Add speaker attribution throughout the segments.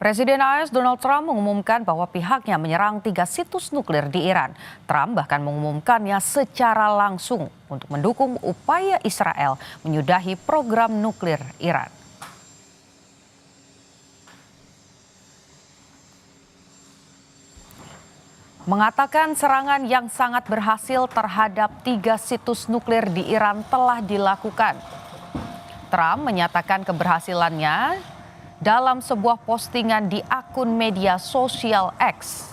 Speaker 1: Presiden AS Donald Trump mengumumkan bahwa pihaknya menyerang 3 situs nuklir di Iran. Trump bahkan mengumumkannya secara langsung untuk mendukung upaya Israel menyudahi program nuklir Iran. Mengatakan serangan yang sangat berhasil terhadap 3 situs nuklir di Iran telah dilakukan. Trump menyatakan keberhasilannya dalam sebuah postingan di akun media sosial X.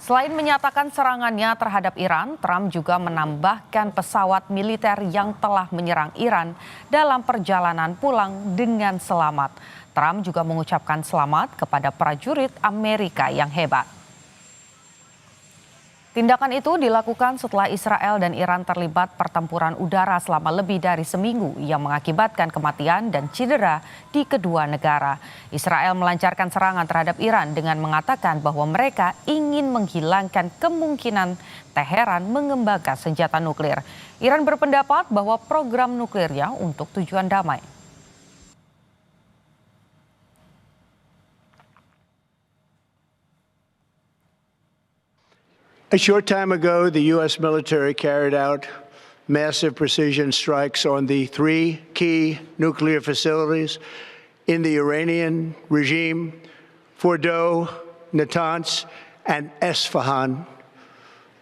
Speaker 1: Selain menyatakan serangannya terhadap Iran, Trump juga menambahkan pesawat militer yang telah menyerang Iran dalam perjalanan pulang dengan selamat. Trump juga mengucapkan selamat kepada prajurit Amerika yang hebat. Tindakan itu dilakukan setelah Israel dan Iran terlibat pertempuran udara selama lebih dari seminggu yang mengakibatkan kematian dan cedera di kedua negara. Israel melancarkan serangan terhadap Iran dengan mengatakan bahwa mereka ingin menghilangkan kemungkinan Teheran mengembangkan senjata nuklir. Iran berpendapat bahwa program nuklirnya untuk tujuan damai.
Speaker 2: A short time ago, the U.S. military carried out massive precision strikes on the 3 key nuclear facilities in the Iranian regime: Fordow, Natanz, and Esfahan.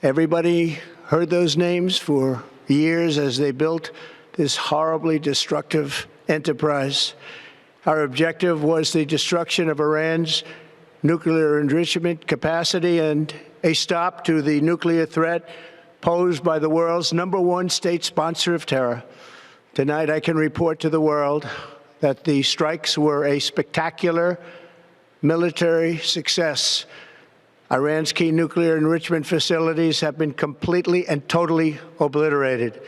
Speaker 2: Everybody heard those names for years as they built this horribly destructive enterprise. Our objective was the destruction of Iran's nuclear enrichment capacity and a stop to the nuclear threat posed by the world's #1 state sponsor of terror. Tonight, I can report to the world that the strikes were a spectacular military success. Iran's key nuclear enrichment facilities have been completely and totally obliterated.